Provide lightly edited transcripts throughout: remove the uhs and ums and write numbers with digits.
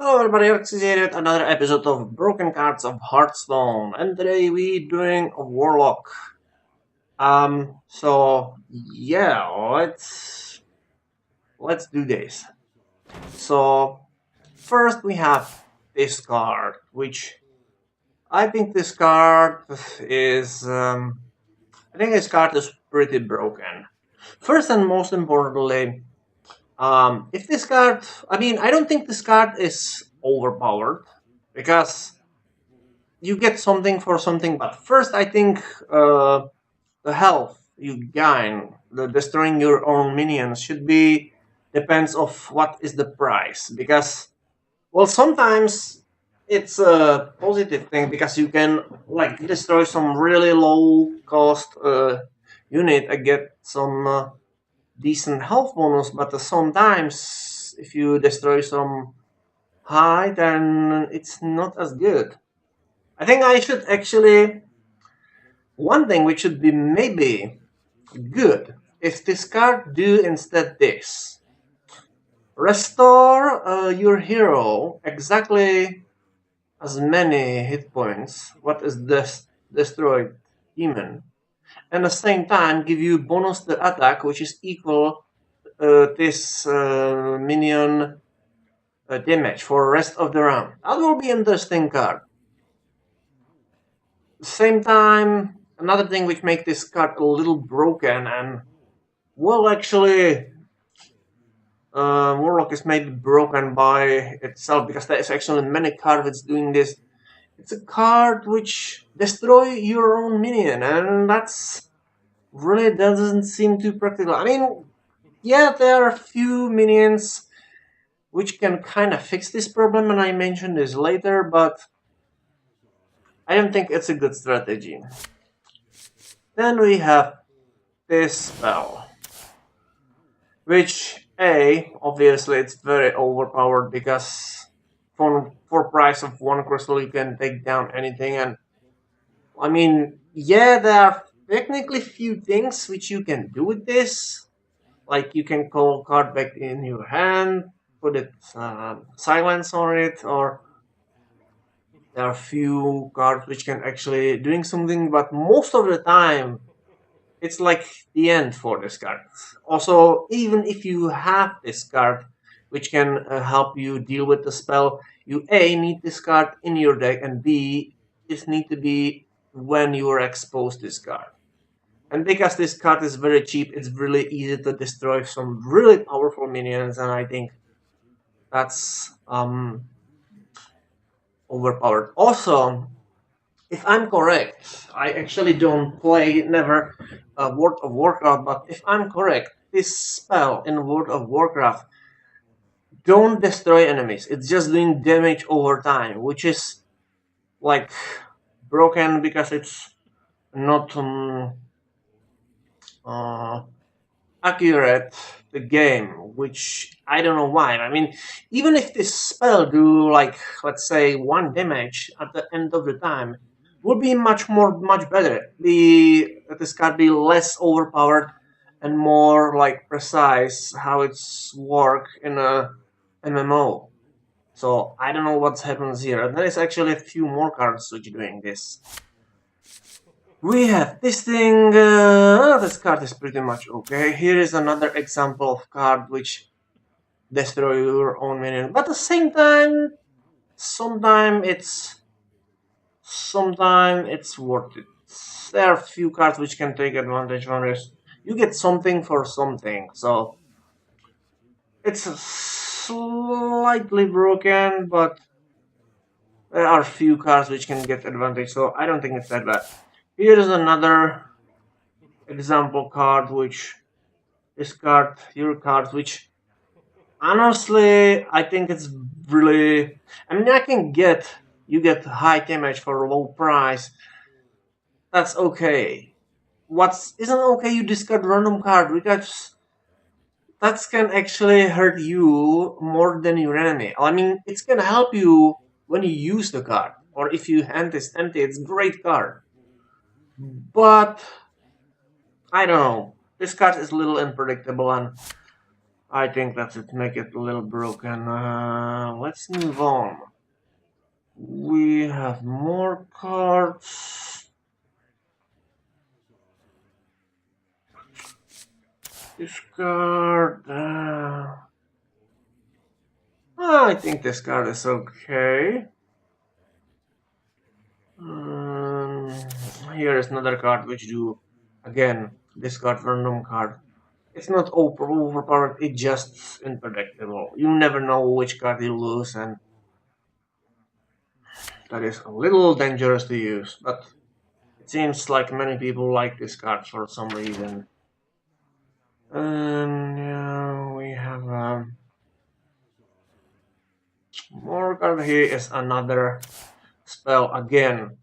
Hello everybody, Alex is here with another episode of Broken Cards of Hearthstone, and today we doing a Warlock. So yeah, let's do this. So first we have this card, which I think this card is I think this card is pretty broken. First and most importantly, if this card, I don't think this card is overpowered because you get something for something. But first, I think the health you gain, the destroying your own minions, should be depends of what is the price. Because well, sometimes it's a positive thing because you can like destroy some really low cost unit and get some decent health bonus. But sometimes if you destroy some high, then it's not as good. I think I should actually. One thing which should be maybe good is this card do instead this. Restore your hero exactly as many hit points what is destroyed demon. And at the same time give you bonus the attack which is equal this minion damage for rest of the round. That will be interesting card. Same time, another thing which makes this card a little broken and well, actually, Warlock is maybe broken by itself because there is actually many cards that's doing this. It's a card which destroy your own minion, and that's really doesn't seem too practical. I mean, yeah, there are a few minions which can kind of fix this problem, and I mentioned this later, but I don't think it's a good strategy. Then we have this spell, which obviously it's very overpowered because for price of one crystal you can take down anything. And I mean, yeah, there are technically few things which you can do with this, like you can call card back in your hand, put it silence on it, or there are few cards which can actually doing something, but most of the time it's like the end for this card. Also, even if you have this card, which can help you deal with the spell, you A, need this card in your deck, and B, it need to be when you are exposed this card. And because this card is very cheap, it's really easy to destroy some really powerful minions, and I think that's overpowered. Also, if I'm correct, I actually don't play never World of Warcraft, but if I'm correct, this spell in World of Warcraft don't destroy enemies. It's just doing damage over time, which is like broken because it's not uh, accurate the game, which I don't know why. I mean, even if this spell do like let's say one damage at the end of the time, would be much better. This card be less overpowered and more like precise how it's work in a MMO. So I don't know what happens here. There is actually a few more cards which are doing this. We have this thing. This card is pretty much okay. Here is another example of card which destroy your own minion, but at the same time, sometimes it's worth it. There are few cards which can take advantage on this. You get something for something, so it's slightly broken, but there are few cards which can get advantage, so I don't think it's that bad. Here is another example card, which discard your cards, which honestly I think it's really. I mean, you get high damage for a low price. That's okay. What isn't okay? You discard random card because that can actually hurt you more than your enemy. I mean, it's gonna help you when you use the card, or if your hand is empty. It's a great card, but I don't know. This card is a little unpredictable, and I think that's it. Make it a little broken. Let's move on. We have more cards. This card. I think this card is okay. Um, Here is another card which do again discard random card. It's not overpowered. It's just unpredictable. You never know which card you lose, and that is a little dangerous to use. But it seems like many people like this card for some reason. And yeah, we have more card. Here is another spell again.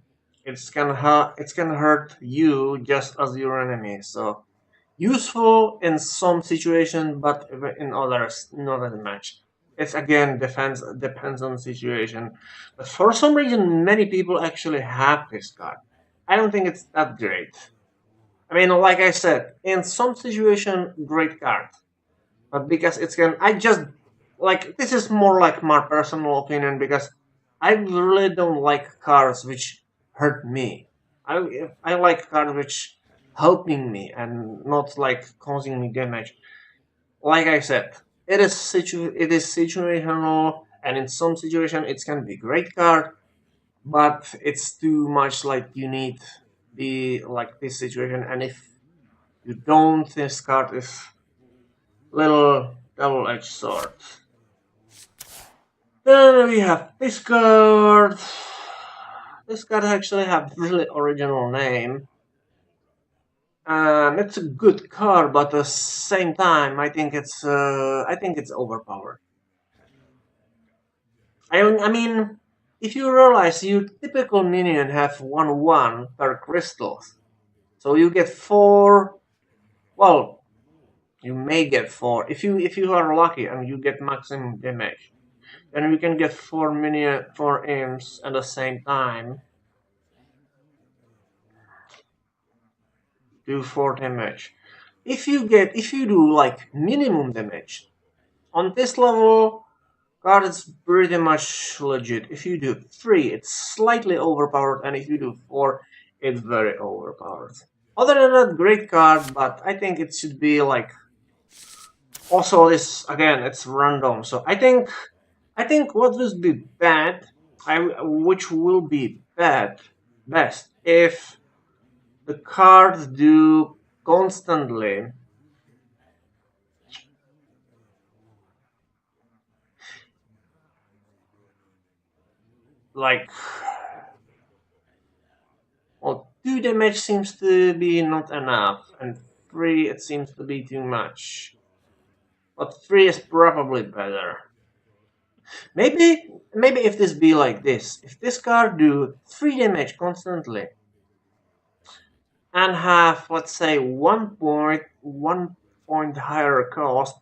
It's can hurt you just as your enemy. So useful in some situation, but in others not as much. It's again depends on the situation. But for some reason, many people actually have this card. I don't think it's that great. I mean, like I said, in some situation, great card. But because it's can, I just like this is more like my personal opinion because I really don't like cards which hurt me. I like cards which helping me and not like causing me damage. Like I said, it is situational, and in some situation it can be great card, but it's too much like you need be like this situation, and if you don't, this card is little double-edged sword. Then we have this card. This card actually have really original name. And it's a good card, but at the same time, I think it's overpowered. I mean, if you realize your typical minion have 1/1 per crystals, so you get 4. Well, you may get 4 if you are lucky and you get maximum damage. Then you can get 4 imps at the same time, do 4 damage. If you do like minimum damage on this level, card is pretty much legit. If you do 3, it's slightly overpowered, and if you do 4, it's very overpowered. Other than that, great card, but I think it should be like also this again. It's random, so I think what would be bad, which will be best if the cards do constantly like, well, 2 damage seems to be not enough, and 3 it seems to be too much. But 3 is probably better. Maybe if this be like this, if this card do 3 damage constantly and have, let's say, 1 point higher cost,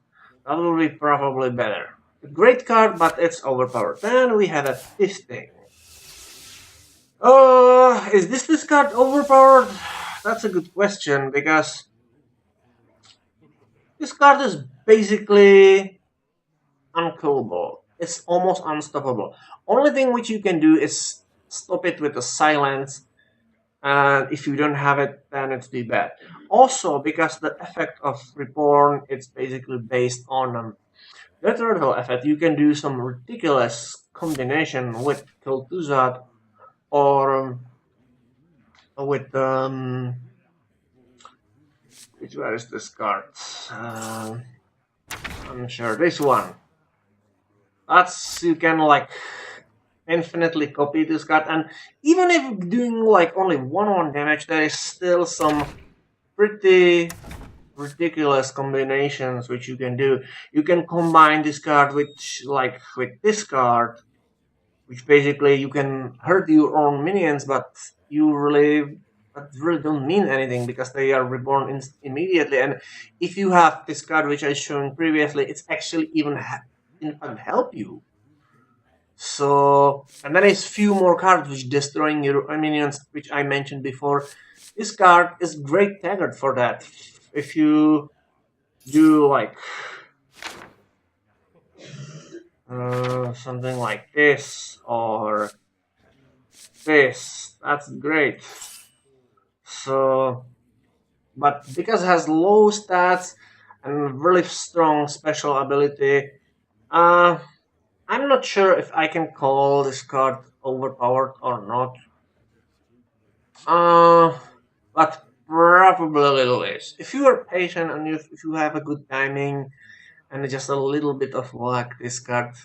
that will be probably better. A great card, but it's overpowered. Then we have a 15. Is this card overpowered? That's a good question, because this card is basically unkillable. It's almost unstoppable. Only thing which you can do is stop it with a silence, and if you don't have it, then it's too bad. Also, because the effect of Reborn, it's basically based on the turtle effect, you can do some ridiculous combination with Kel'Thuzad or with where is this card? I'm sure this one. That's you can like infinitely copy this card, and even if doing like only 1/1 damage, there is still some pretty ridiculous combinations which you can do. You can combine this card with this card, which basically you can hurt your own minions, but that really don't mean anything because they are reborn immediately. And if you have this card which I shown previously, it's actually even in fact help you. So, and then is few more cards which destroying your minions, which I mentioned before. This card is great taggered for that. If you do like something like this or this. That's great. So, but because it has low stats and really strong special ability, uh, I'm not sure if I can call this card overpowered or not. Uh, but probably a little is. If you are patient and if you have a good timing and just a little bit of luck, this card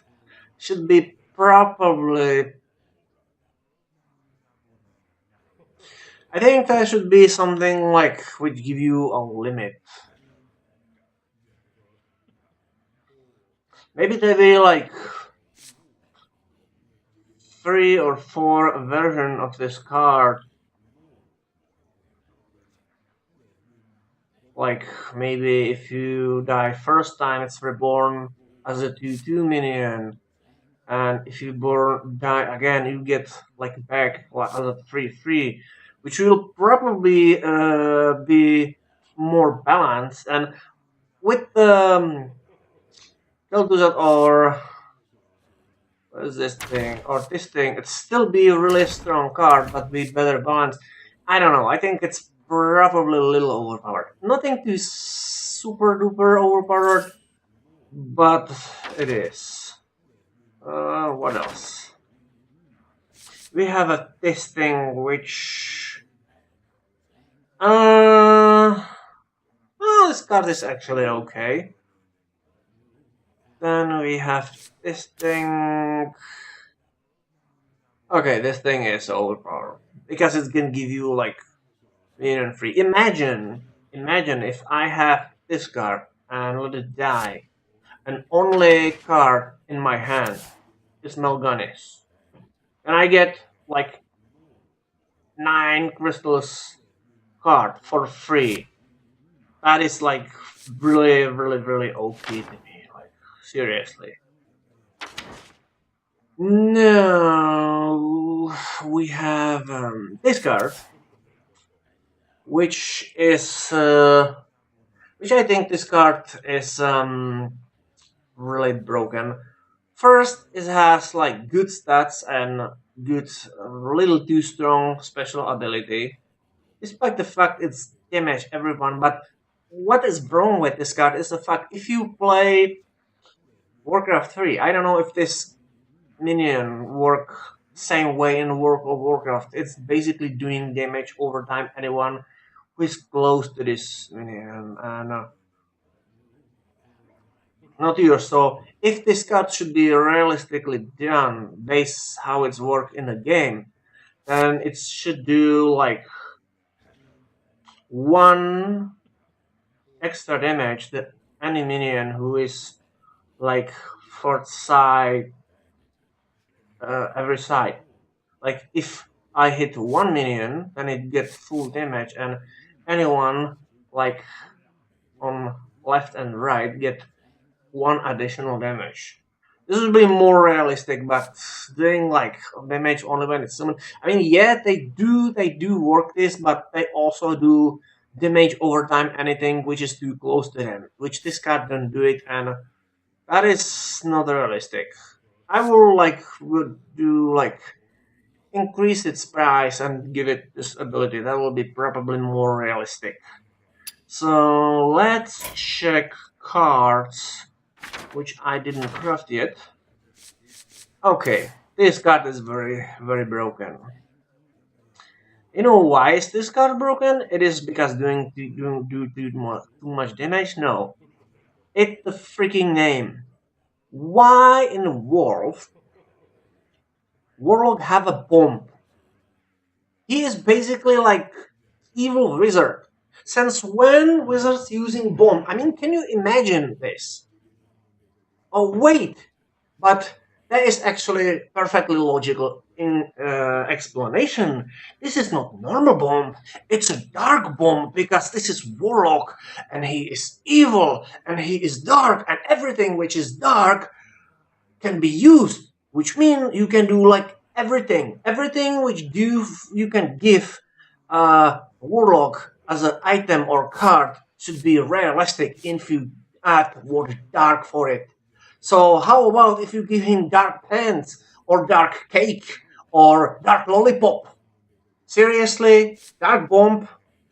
should be probably. I think there should be something like which give you a limit. Maybe there be like 3 or 4 version of this card. Like maybe if you die first time, it's reborn as a 2/2 minion, and if you die again, you get like back like, as a 3/3, which will probably be more balanced. And with the Kel'Thuzad or what is this thing or this thing, it still be a really strong card, but with better balance. I don't know. I think it's probably a little overpowered. Nothing too super duper overpowered, but it is. What else? We have this thing which. Well, this card is actually okay. Then we have this thing. Okay, this thing is overpowered because it can give you like minion free. Imagine if I have this card and let it die, and only card in my hand is Melganis, and I get like 9 crystals card for free. That is like really, really, really OP to me. Like seriously. Now we have this card, which is which I think this card is really broken. First, it has like good stats and good, little too strong special ability, despite the fact it's damage everyone. But what is wrong with this card is the fact if you play Warcraft 3, I don't know if this minion work same way in World of Warcraft. It's basically doing damage over time anyone who is close to this minion and not yours. So if this card should be realistically done based how it's worked in the game, then it should do like 1 extra damage that any minion who is like fourth side every side. Like if I hit one minion, then it gets full damage, and anyone like on left and right get 1 additional damage. This would be more realistic, but doing like damage only when it's summoned. I mean, yeah, they do work this, but they also do damage over time anything which is too close to them, which this card don't do it, and that is not realistic. I would do like increase its price and give it this ability. That will be probably more realistic. So let's check cards, which I didn't craft yet. Okay, this card is very, very broken. You know why is this card broken? It is because too much damage? No. It's the freaking name. Why in the world Warlock have a bomb? He is basically like evil wizard. Since when wizards using bomb? I mean, can you imagine this? Oh wait, but that is actually perfectly logical in explanation. This is not normal bomb. It's a dark bomb because this is Warlock and he is evil and he is dark and everything which is dark can be used, which means you can do like everything which you can give Warlock as an item or card should be realistic if you add word dark for it. So how about if you give him dark pants or dark cake or dark lollipop? Seriously, dark bomb?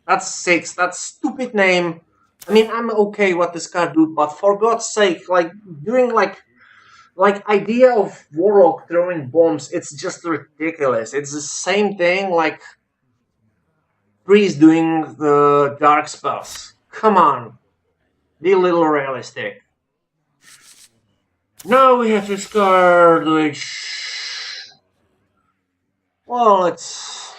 That's six. That's stupid name. I mean, I'm okay what this card do, but for God's sake, like doing like idea of warlock throwing bombs, it's just ridiculous. It's the same thing like priest doing the dark spells. Come on, be a little realistic. Now we have this card, which, well, it's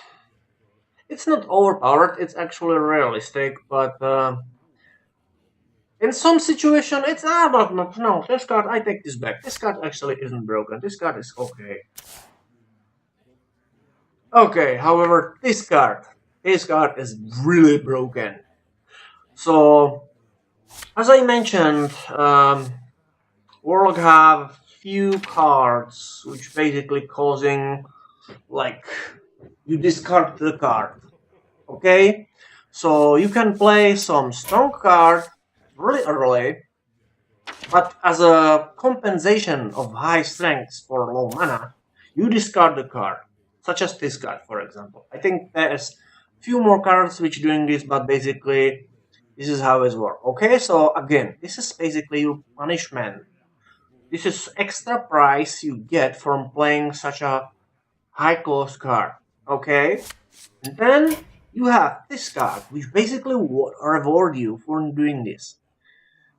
not overpowered. It's actually realistic, but in some situation, it's but no. This card, I take this back. This card actually isn't broken. This card is okay. Okay, however, this card is really broken. So, as I mentioned, Warlock have few cards which basically causing like you discard the card. Okay, so you can play some strong card really early, but as a compensation of high strengths for low mana, you discard the card, such as this card, for example. I think there's few more cards which doing this, but basically this is how it works. Okay, so again, this is basically your punishment. This is extra price you get from playing such a high cost card. Okay, and then you have this card, which basically reward you for doing this.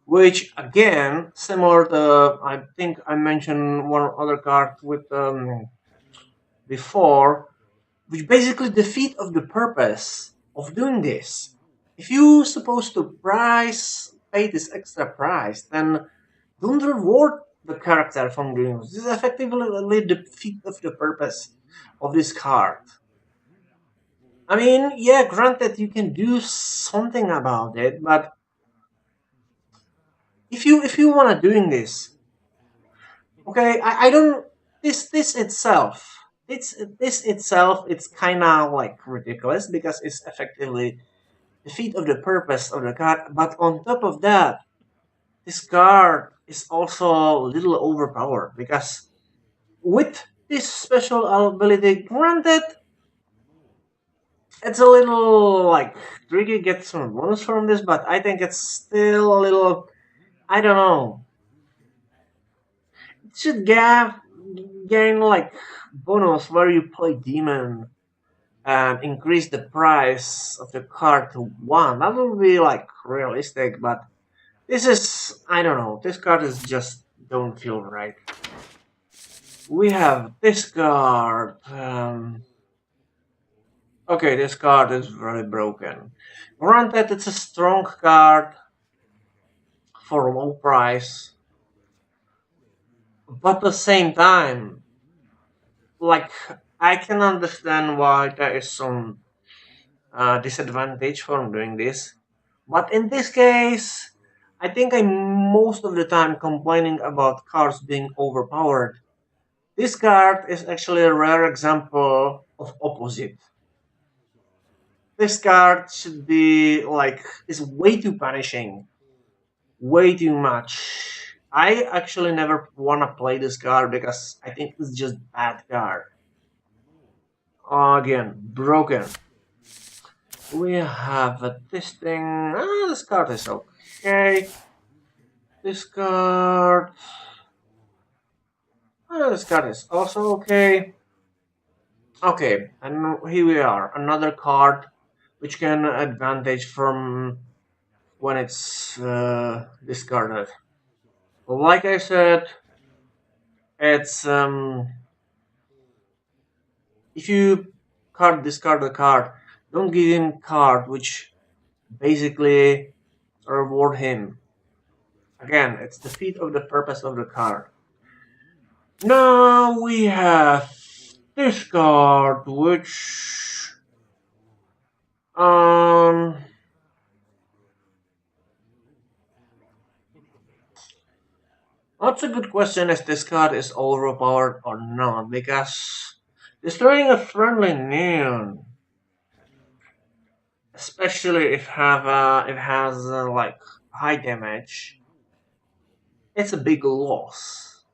Which again, similar to I think I mentioned one other card with before, which basically defeat of the purpose of doing this. If you supposed to pay this extra price, then don't reward the character from doing this. This is effectively the defeat of the purpose of this card. I mean, yeah, granted you can do something about it, but if you wanna doing this, okay, I don't this itself. This itself it's kinda like ridiculous because it's effectively defeat of the purpose of the card, but on top of that, this card is also a little overpowered because with this special ability, granted, it's a little like tricky to get some bonus from this, but I think it's still a little. I don't know. It should gain like bonus where you play demon and increase the price of the card to one. That would be like realistic, but this is I don't know. This card is just don't feel right. We have this card. Okay, this card is very broken. Granted, it's a strong card for low price, but at the same time, like I can understand why there is some disadvantage from doing this. But in this case, I think I'm most of the time complaining about cards being overpowered. This card is actually a rare example of opposite. This card should be like is way too punishing, way too much. I actually never wanna play this card because I think it's just bad card. Again, broken. We have this thing. This card is okay. This card. This card is also okay. Okay, and here we are. Another card which can advantage from when it's discarded. Like I said, it's if you discard the card, don't give him card which basically reward him. Again, it's defeat of the purpose of the card. Now we have this card, which that's a good question if this card is overpowered or not, because destroying a friendly neon, especially if it has like high damage, it's a big loss.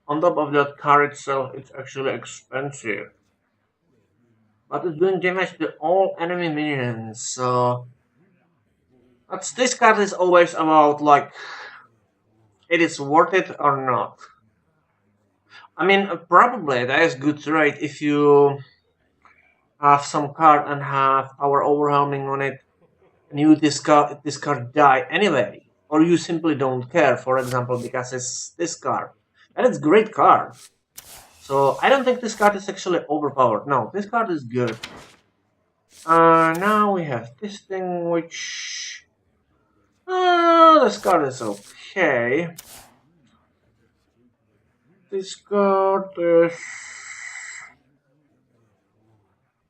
On top of that, card itself, it's actually expensive. But it's doing damage to all enemy minions, so but this card is always about like it is worth it or not. I mean, probably that is good trade if you have some card and have power overwhelming on it, and you discard die anyway, or you simply don't care. For example, because it's this card, and it's great card. So I don't think this card is actually overpowered. No, this card is good. Now we have this thing, which this card is okay. This card is.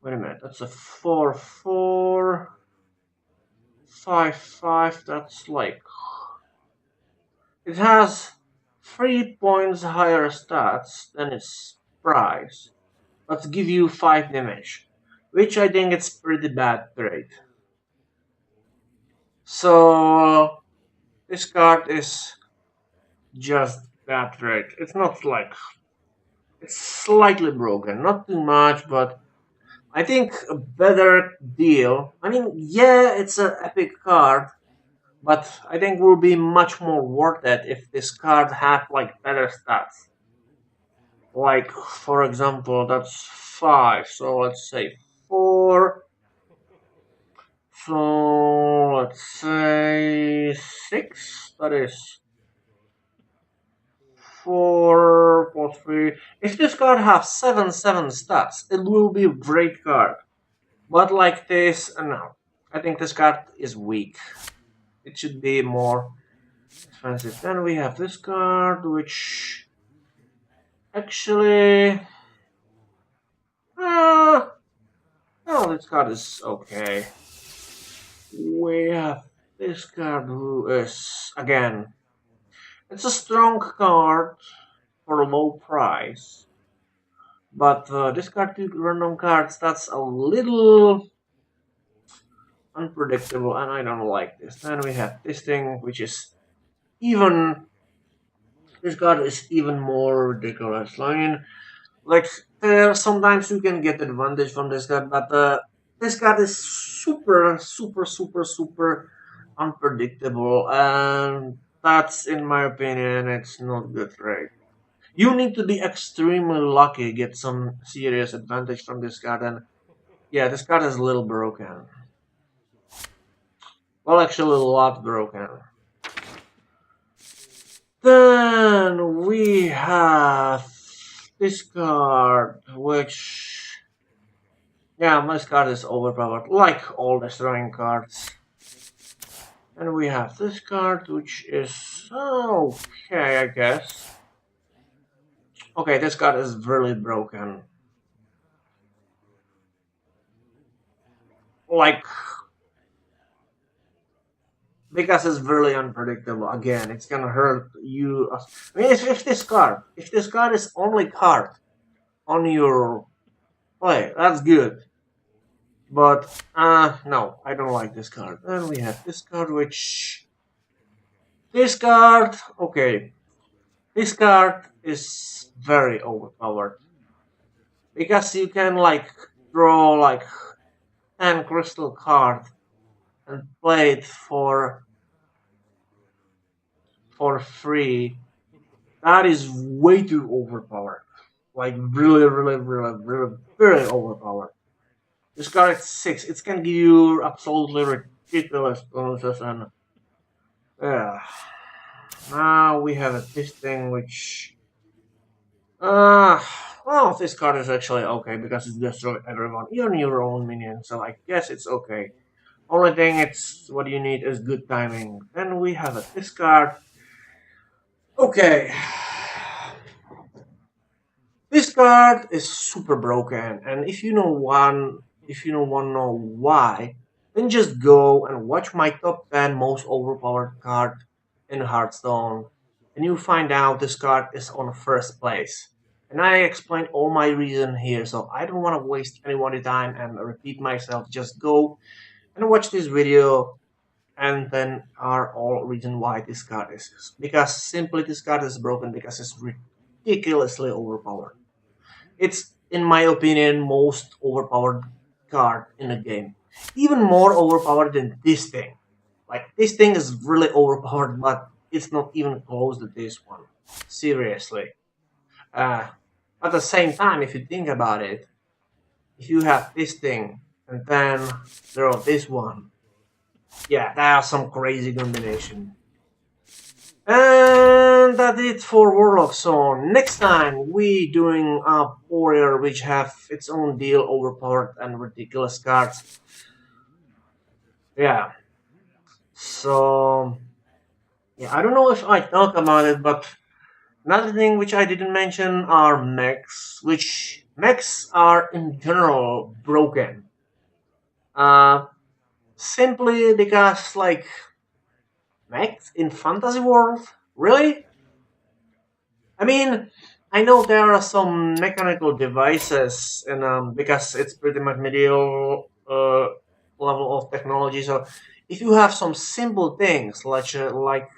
Wait a minute, that's a 4/4, 5/5. That's like it has 3 points higher stats than its price, but give you 5 damage, which I think it's pretty bad trade. So this card is just bad trade. It's not like it's slightly broken, not too much, but I think a better deal. I mean, yeah, it's an epic card, but I think will be much more worth it if this card had like better stats. Like, for example, that's 5, so let's say 4. So let's say 6. That is 4 plus 3. If this card has 7/7 stats, it will be a great card. But like this, no. I think this card is weak. It should be more expensive. Then we have this card, which actually, uh, no, this card is okay. We have this card, who is again, it's a strong card for a low price. But this card to random cards, that's a little unpredictable, and I don't like this. Then we have this thing, which is even. This card is even more ridiculous. I mean, like sometimes you can get advantage from this card, but this card is super, super, super, super unpredictable, and that's, in my opinion, it's not good, right? You need to be extremely lucky, get some serious advantage from this card, and yeah, this card is a little broken. Well, actually, a lot broken. Then we have this card, which, yeah, this card is overpowered, like all destroying cards. And we have this card, which is okay, I guess. Okay, this card is really broken. Like, because it's really unpredictable. Again, it's gonna hurt you. I mean, if this card is only card on your play, that's good. But no, I don't like this card. Then we have this card, which this card, okay, this card is very overpowered because you can like draw like 10 crystal cards and play it for free. That is way too overpowered. Like really, really, really, really, very overpowered. This card at 6, it can give you absolutely ridiculous bonuses, and yeah. Now we have this thing which well, this card is actually okay because it destroys everyone, even your own minion, so I guess it's okay. Only thing it's what you need is good timing. Then we have a discard. Okay. This card is super broken, and if you don't want to know why, then just go and watch my top 10 most overpowered card in Hearthstone, and you find out this card is on first place. And I explain all my reason here, so I don't want to waste anyone's time and repeat myself. Just go and watch this video and then are all reason why this card is because simply this card is broken because it's ridiculously overpowered. It's in my opinion most overpowered card in the game, even more overpowered than this thing. Like this thing is really overpowered, but it's not even close to this one. Seriously. uh at the same time, if you think about it, if you have this thing and then there are this one, yeah, that are some crazy combination. And that's it for Warlock. So next time we doing a warrior which have its own deal, overpowered and ridiculous cards. Yeah. So yeah, I don't know if I talk about it, but another thing which I didn't mention are mechs, which mechs are in general broken. Uh, Simply because like mechs in fantasy world, really? I mean, I know there are some mechanical devices, and because it's pretty much medieval level of technology. So, if you have some simple things like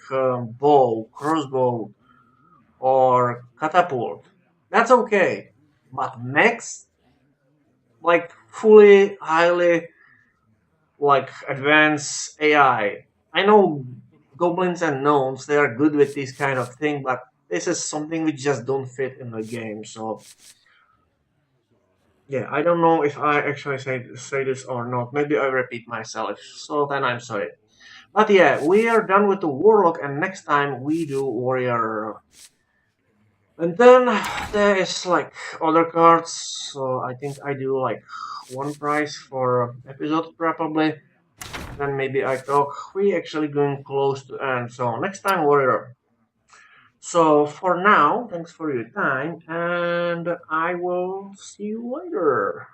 bow, crossbow, or catapult, that's okay. But mechs, like fully, highly like advanced AI. I know goblins and gnomes, they are good with this kind of thing, but this is something which just don't fit in the game. So yeah, I don't know if I actually say this or not. Maybe I repeat myself. So then I'm sorry. But yeah, we are done with the warlock, and next time we do warrior. And then there is like other cards. So I think I do like one price for episode probably. Then maybe I talk. We actually going close to end. So next time, warrior. So for now, thanks for your time, and I will see you later.